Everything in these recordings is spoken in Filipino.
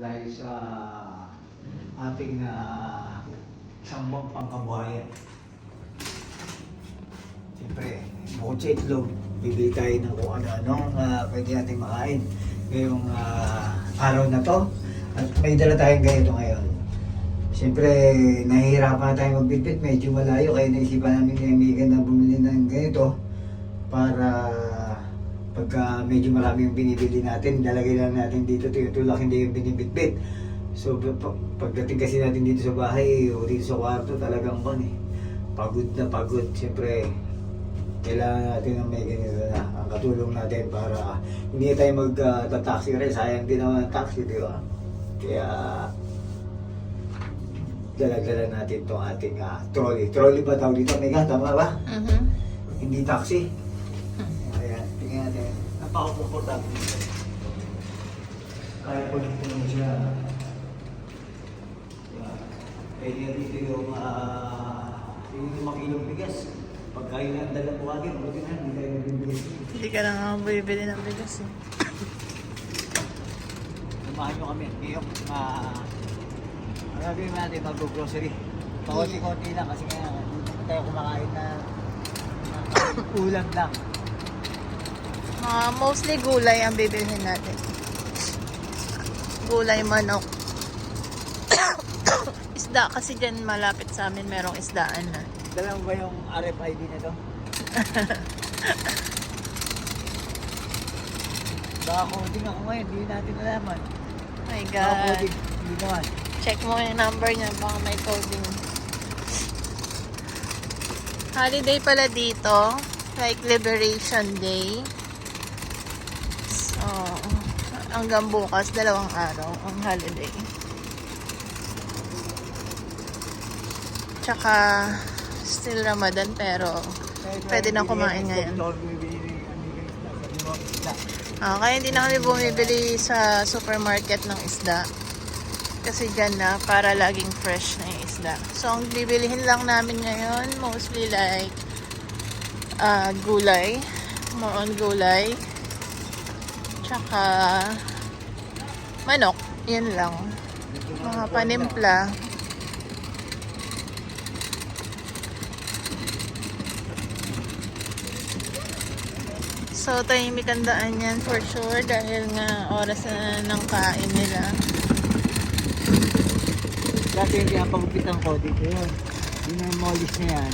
dahil sa ating sambang pangkabuhayan. Siyempre, bukod sa itlog, bibili tayo ng kung ano-ano pwede natin makain ngayong araw na to. At may dala tayong ganito ngayon. Siyempre, nahihirapan na tayo magbitbit, medyo malayo, kaya naisipan namin ni Amiga na bumili ng ganito para pagka medyo marami yung binibili natin, dalagay lang natin dito, tulak hindi yung binibitbit. So pagdating kasi natin dito sa bahay o dito sa kwarto, talagang pagod na pagod. Siyempre, kailangan natin ng may ganito na ang katulong natin para hindi tayo mag-taxi rin. Sayang din naman ang taxi, di ba? Kaya dala-dala natin itong ating trolley. Trolley ba tawag dito? Mega, tama ba? Hindi taxi. Ayan, tingnan natin. Napaka-comfortable. Kaya po naman siya. Pwede na dito yung makilong bigas. Pagka yun ang dala po agad, buti na, hindi tayo nabibili. Hindi ka na nga bibili ng bigas eh. Samahan nyo kami. Ngayong, gagawin natin mag-grocery. Pakunti-kunti lang kasi kaya hindi tayo kumakain na ulam lang. Mostly gulay ang bibilhin natin. Gulay, manok. Isda kasi dyan malapit sa amin merong isdaan na. Dala mo ba yung RFID na to? Baka coding ako ngayon, hindi natin alaman. Oh my Baka God. coding, hindi naman. Check mo yung number niya, baka may coding. Holiday pala dito. Like Liberation Day. So, hanggang bukas, 2 araw ang holiday. Tsaka, still Ramadan pero pwede na kumain ngayon. Kaya hindi na kami bumibili sa supermarket ng isda. Kasi dyan na, para laging fresh na yung isda. So, ang bibilihin lang namin ngayon, mostly like gulay. More on gulay. Tsaka manok. Yun lang. Mga panimpla. So, tahimik ang daan yan for sure dahil nga oras na ng kain nila. Dati hindi ang pagupit ang coding ko yun. Yun ang molis na yan.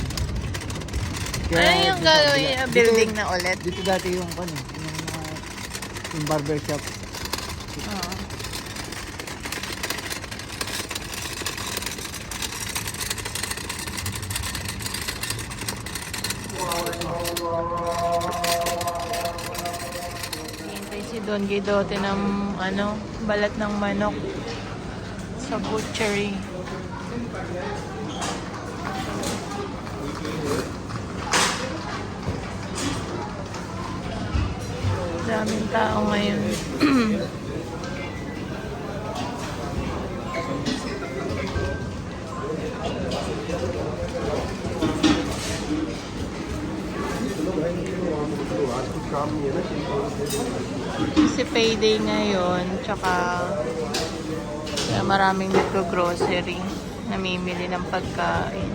Ano yung gagawin yung building na ulit? Dito dati yung yung barbershop. Oo. Hintay si Don Guidote ng balat ng manok sa butchery. Daming tao ngayon. Kasi payday ngayon, tsaka kaya maraming nagko-grocery, namimili ng pagkain.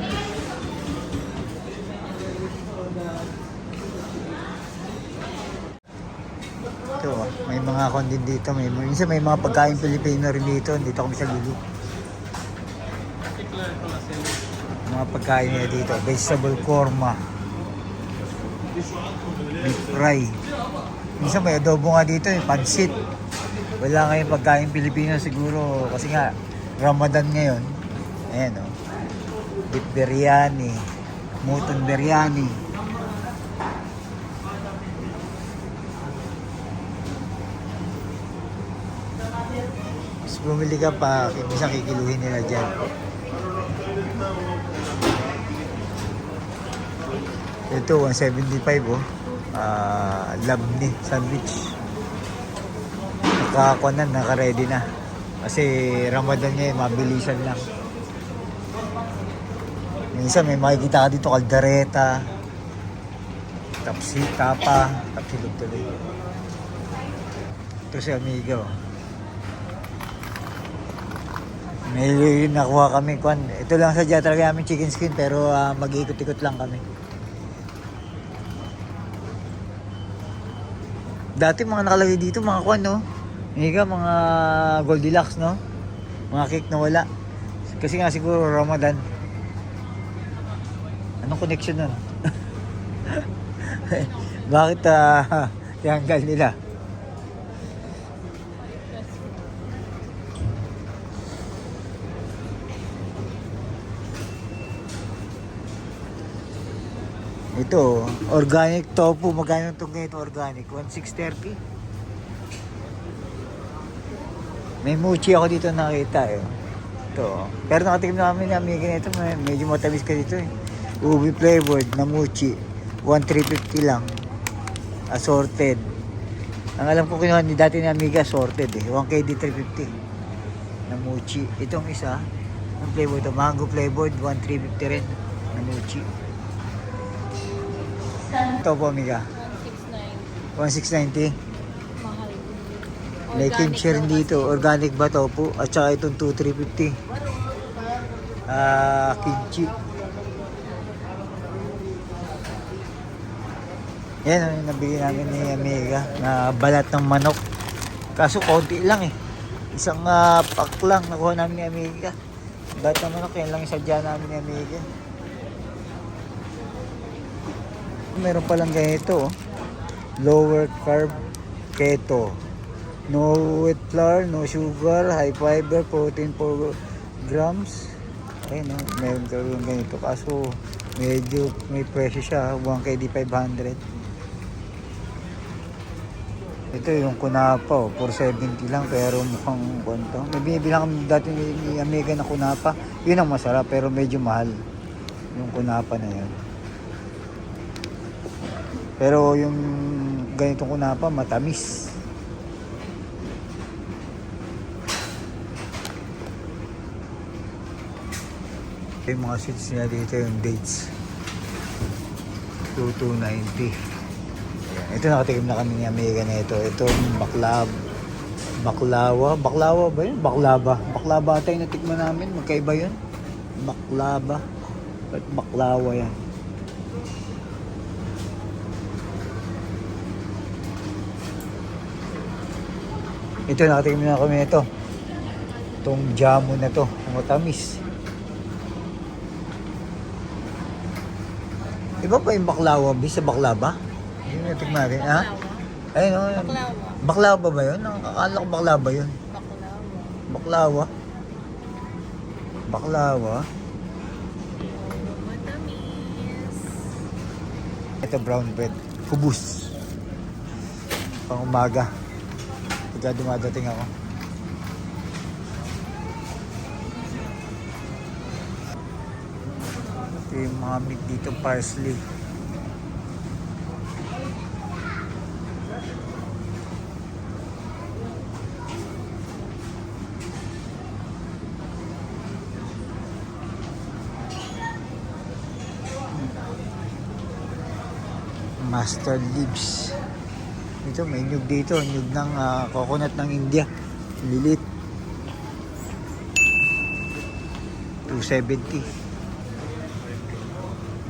Ito, may mga kondin dito. Minsan may mga pagkain Pilipino rin dito. Dito kami sa Lulu. Mga pagkain nila dito. Vegetable korma. Beef fry. Minsan may adobo nga dito, pansit. Wala ngayong pagkain Pilipino siguro. Kasi nga, Ramadan ngayon. Ayan o. Beef biryani. Mutton biryani. Mas bumili ka pa, minsan kikiluhin nila dyan. Ito, 175 oh. Labni sandwich. Nakakuha na, naka-ready na. Kasi Ramadan ngayon, mabilisan lang. Minsan may makikita ka dito, kaldereta, tapa, tapsilog tuloy. Ito si Amigo. May nakuha kami, kwan. Ito lang sadya talaga namin chicken skin, pero mag-iikot-ikot lang kami. Dati mga nakalagay dito, mga kwan, no? Higa, mga Goldilocks, no? Mga cake na wala. Kasi nga siguro Ramadan. Anong connection nun? Bakit tiyanggal nila? Ito, organic tofu. Magkano itong ganito organic? 1,630. May mochi ako dito nakita eh. Ito. Pero nakatikim na kami na amiga nito. Medyo matamis ka dito eh. Ubi flavored na mochi. 1,350 lang. Assorted. Ang alam ko kinuha ni dati ni amiga assorted eh. 1KD 350 na mochi. Itong isa, ang flavor ito, mango flavored, 1,350 rin na mochi. Ito po amiga. 1,690. 1,690. Mahal. May kimchi rin dito. Organic ba tofu? At saka itong 2,350. Kimchi. Yan ang nabigyan namin ni Amiga na balat ng manok. Kaso konti lang eh. Isang pack lang nakuha namin ni Amiga. Balat ng manok, yan lang isadya namin ni Amiga. Meron palang ganito oh. Lower carb keto. No wheat flour, no sugar, high fiber, protein 4 grams. Ayun oh, meron talagang ganito. Kaso medyo may presyo siya, 1KD 500. Ito yung kunapa, 470 lang pero mukhang kwento. May binibilang kami dati ni Amiga na kunapa. Yun ang masarap pero medyo mahal. Yung kunapa na yun. Pero yung ganitong kunapa, matamis. Yung mga sweets niya dito yung dates. 2,290. Ito nakatikim na kami ni Amiga na ito. Itong baklawa. Baklawa ba yun? Baklaba ata yung natikman namin. Magkaiba yun. Baklava. At baklawa yan. Ito nakatikim na kami ito. Itong jamu na to. Matamis. Iba pa yung baklawa. Bisa baklava? Yung natikman natin. Ha? Ayun o. Baklawa ba yun? Akala ko baklava yun. Baklawa. Baklawa. Matamis. Ito brown bread. Kubus. Pang umaga. Pagka dumadating ako. Ito yung mga meat dito. Parsley. Mustard leaves. Ito may nyug dito, nyug ng coconut ng India. Lilit. 270.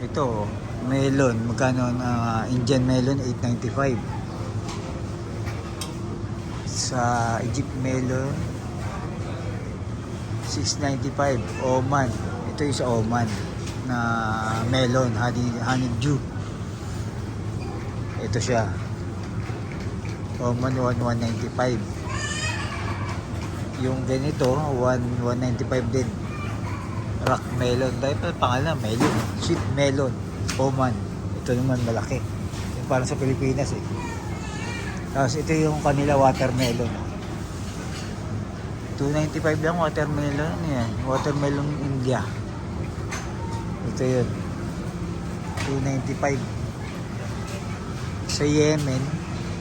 Ito melon, magkano Indian melon 895. Sa Egypt melon 695. Oman. Ito yung sa Oman na melon, honey dew. Ito siya. Oman 195. Yung ganito 195 din. Rock melon. Dahil pa pangalan melon. Sweet melon. Oman. Ito naman malaki. Yung parang sa Pilipinas eh. Tapos ito yung kanila watermelon. 295 lang watermelon yan. Watermelon India. Ito yun. 295. Sa Yemen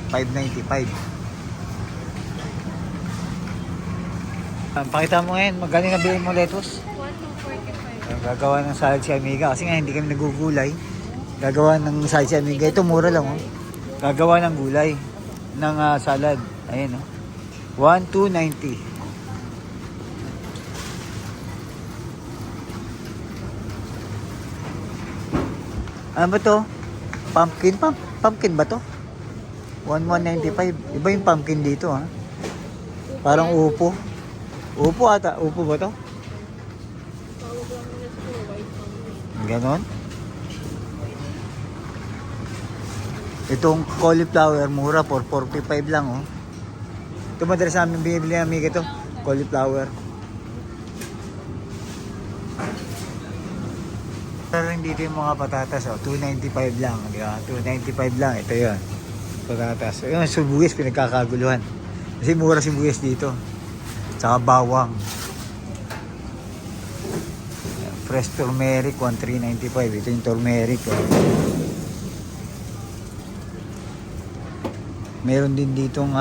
595. Pakita mo ngayon, magkano nabili mo lettuce? 1,245. Gagawa ng salad si Amiga kasi nga hindi kami nagugulay. Gagawa ng salad si Amiga. Ito mura lang oh. Gagawa ng gulay ng salad. Ayan oh. 1,290. Ano ba to? Pumpkin? Pumpkin ba to? 1195. Iba yung pumpkin dito ha. Parang upo. Upo ata. Upo ba to? Ganon. Itong cauliflower, mura, 445 lang oh. Ito madalas namin binibili ng amiga to. Cauliflower. Pero dito yung mga patatas oh, 295 lang, di ba? 295 lang, ito 'yon. Patatas. Yung sibuyas pinagkakaguluhan. Kasi mura sibuyas dito. Tsaka bawang. Fresh turmeric 1395. Ito yung turmeric oh. Meron din ditong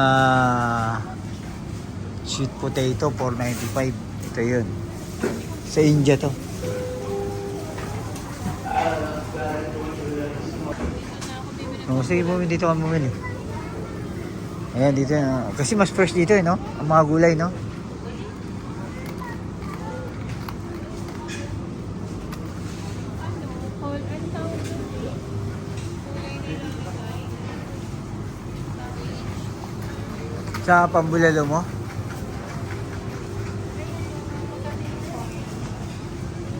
sweet potato 495. Ito 'yun. Sa India to. Sige po dito kami bumili. Ayan dito. Kasi mas fresh dito no? Ang mga gulay no? Sa pambulalo mo?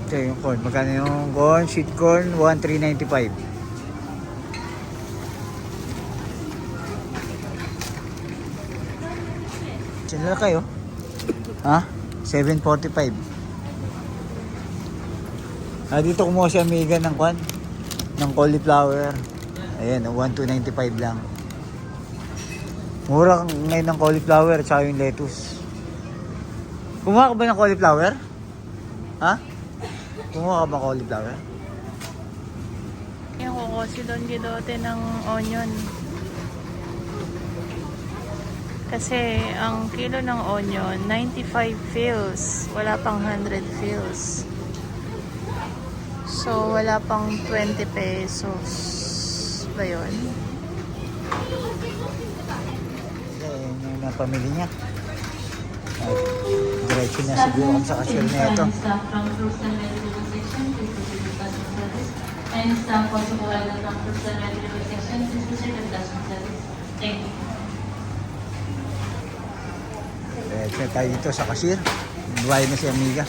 Ito yung corn. Magkano yung corn? Sweet corn, 1395. Sila kayo? Ha? 745. Dito kumuha si Amiga ng kwan? Ng cauliflower. Ayan, 1295 lang. Mura ngayon ng cauliflower at saka yung lettuce. Kumuha ka ba ng cauliflower? Ha? Kumuha ka ba ng cauliflower? Yung kukosi doon gidote ng onion. Kasi ang kilo ng onion, 95 fils. Wala pang 100 fils. So, wala pang 20 pesos. Ba yun? Yan yung napamili niya. At diretso na siguro kami sa cashier na ito. And staff also provided from fruits and vegetable section to specific customer service. Thank you. Diretso tayo dito sa cashier. Buhay na si Amiga.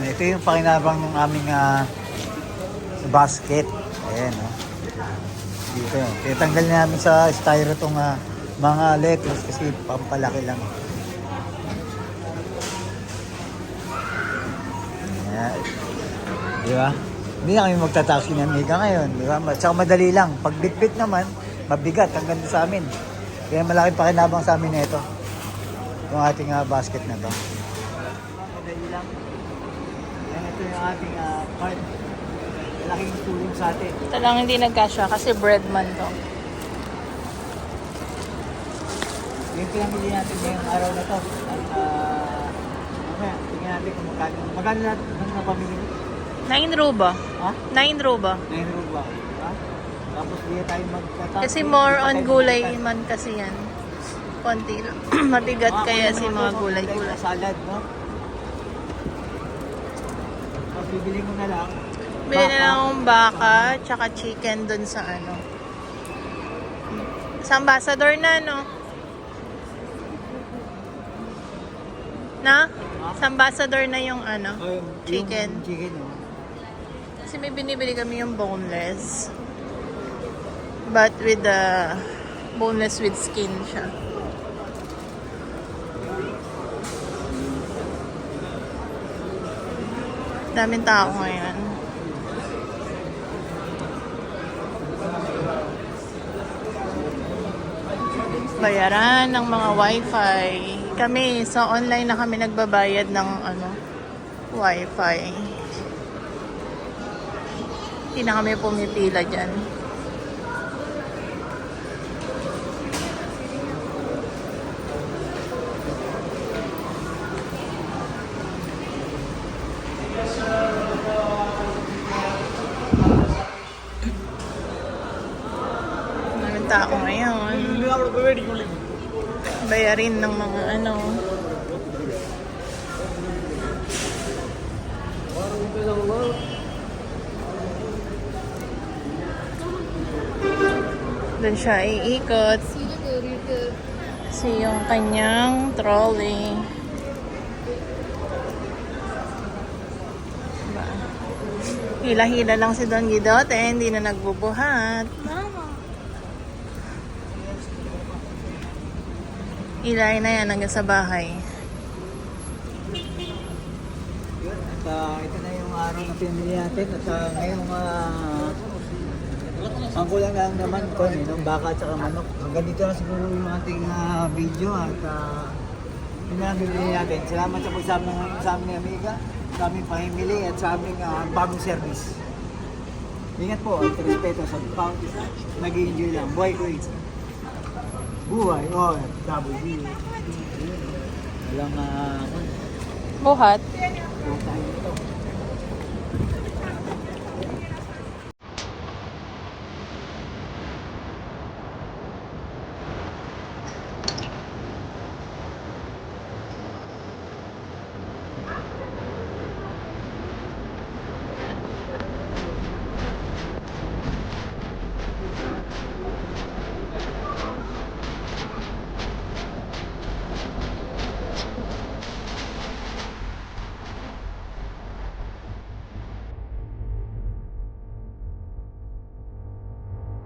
Ito yung pakinabang ng aming basket. Ayan, no? Dito. Tinatanggal namin sa styro itong mga lettuce kasi pampalaki lang. Ayan. Di ba? Hindi na kami magtataksi ng Amiga ngayon. Di ba? Tsaka madali lang. Pag bit-bit naman, mabigat hanggang sa amin. Kaya malaking pakinabang sa amin na ito. Itong ating basket na ito. Madali lang. Ito yung ating card. Malaking tulong sa atin. Ito lang hindi nagkasya kasi bread man to. Yung pinamili natin ngayong araw na to. At mamaya, tingnan natin kung magkano. Magkano lahat ng napamili mo? 9 ruba. Ha? 9 ruba. 9 ruba. Ha? Tapos hindi tayo magtatapos. Kasi more on gulay man kasi yan. Konti lang. Mabigat kaya si mga gulay-gulay. Salad, no? Tapos bibili mo na lang. Bili na lang akong baka, tsaka chicken dun sa ano. Sa ambassador na, no? Na? Sa ambassador na yung ano, chicken. Yung chicken, no? Kasi may binibili kami yung boneless. But with the boneless with skin siya. Daming tao ngayon. Bayaran ng mga wifi. Kami, sa online na kami nagbabayad ng ano, Wi-Fi. Hindi na kami pumipila dyan. Maraming tao ngayon. Bayarin ng mga ano. Doon siya iikot. Kasi yung kanyang trolley. Diba? Hila-hila lang si Don Guidote, hindi na nagbubuhat. Ilay na yan hanggang sa bahay. Yun, at ito na yung araw na pinili natin at ngayong ang kulang lang naman ko ng baka at saka manok. Hanggang dito na siguro yung ating video at yun na ang bibili natin. Salamat sa pagsama ngayon sa aming amiga, sa aming pamimili at sa aming bagong service. Ingat po at respeto sa bawat isa. Nag-i-enjoy lang. Buhay ko ito. Buhay, W. Walang Buhat. tayo ito.